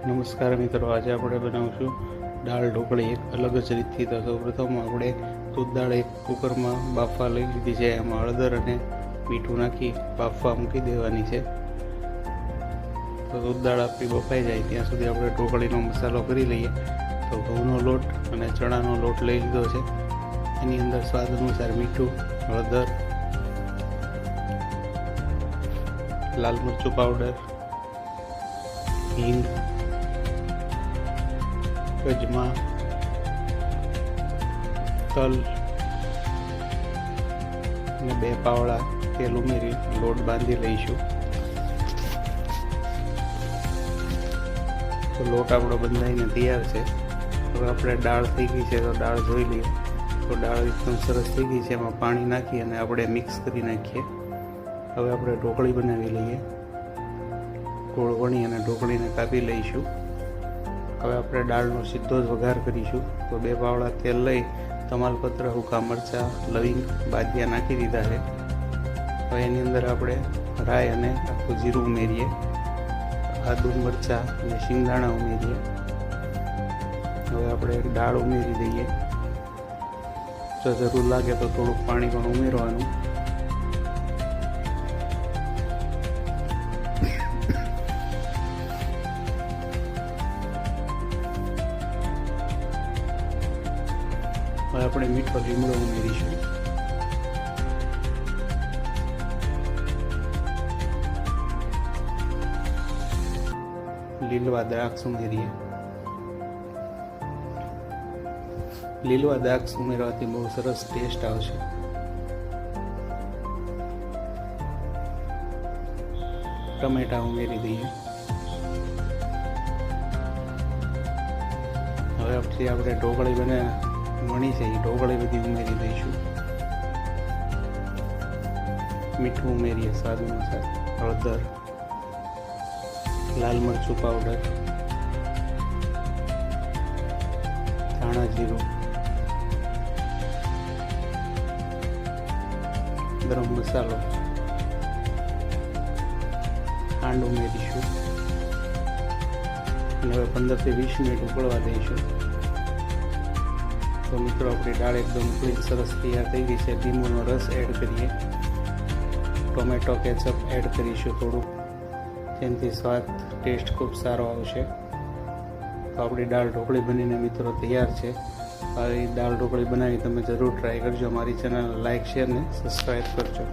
નમસ્કાર મિત્રો, આજે આપણે બનાવશું દાળ ઢોકળી એક અલગ જ રીતથી. તો સૌપ્રથમ આપણે દૂધ દાળ એક કુકરમાં બાફવા લઈ લીધી છે. એમાં હળદર અને મીઠું નાખી બાફવા મૂકી દેવાની છે. તો દૂધ દાળ આપણી બફાઈ જાય ત્યાં સુધી આપણે ઢોકળીનો મસાલો કરી લઈએ. તો ઘઉંનો લોટ અને ચણાનો લોટ લઈ લીધો છે. એની અંદર સ્વાદ અનુસાર મીઠું, હળદર, લાલ મરચું પાવડર, હિંગ, અજમા, તલ અને 2 પાવડા તેલ ઉમેરી લોટ બાંધી લઈશું. તો લોટ આપણો બંધાઈને તૈયાર છે. હવે આપણે દાળ થઈ ગઈ છે તો દાળ જોઈ લઈએ. તો દાળ એકદમ સરસ થઈ ગઈ છે. એમાં પાણી નાખી અને આપણે મિક્સ કરી નાખીએ. હવે આપણે ઢોકળી બનાવી લઈએ. ગોળ વણી અને ઢોકળીને કાપી લઈશું. હવે આપણે દાળનો સીધો જ વઘાર કરીશું. તો 2 પાવડા તેલ લઈ તમાલપત્ર, સૂકા મરચાં, લવિંગ, બાદિયા નાખી દીધા છે. હવે એની અંદર આપણે રાઈ અને આખું જીરું ઉમેરીએ, આદુ, મરચાં અને શિંગદાણા ઉમેરીએ. હવે આપણે દાળ ઉમેરી દઈએ. જો જરૂર લાગે તો થોડુંક પાણી પણ ઉમેરવાનું. હવે આપણે મીઠો લીમડો ઉમેરીશું. લીલવા દ્રાક્ષ ઉમેરીએ. લીલવા દ્રાક્ષ ઉમેરવાથી બહુ સરસ ટેસ્ટ આવશે. ટમેટા ઉમેરી દઈએ. હવે આપણે ઢોકળી વણી છે એ ઢોકળી બધી ઉમેરી દઈશું. મીઠું ઉમેરીએ સ્વાદ અનુસાર, હળદર, લાલ મરચું પાવડર, ધાણા જીરું, ગરમ મસાલો, ખાંડ ઉમેરીશું અને હવે 15 થી 20 મિનિટ ઉકળવા દઈશું. તો મિત્રો, આપણી દાળ એકદમ ઉકળી સરસ તૈયાર થઈ ગઈ છે. લીંબુનો રસ એડ કરીએ. ટોમેટો કેચઅપ એડ કરીશું થોડુંક, જેનાથી સ્વાદ ટેસ્ટ ખૂબ સારો આવશે. તો આપણી દાળ ઢોકળી બનીને મિત્રો તૈયાર છે. આવી દાળ ઢોકળી બનાવી તમે જરૂર ટ્રાય કરજો. મારી ચેનલ લાઇક, શેર ને સબસ્ક્રાઈબ કરજો.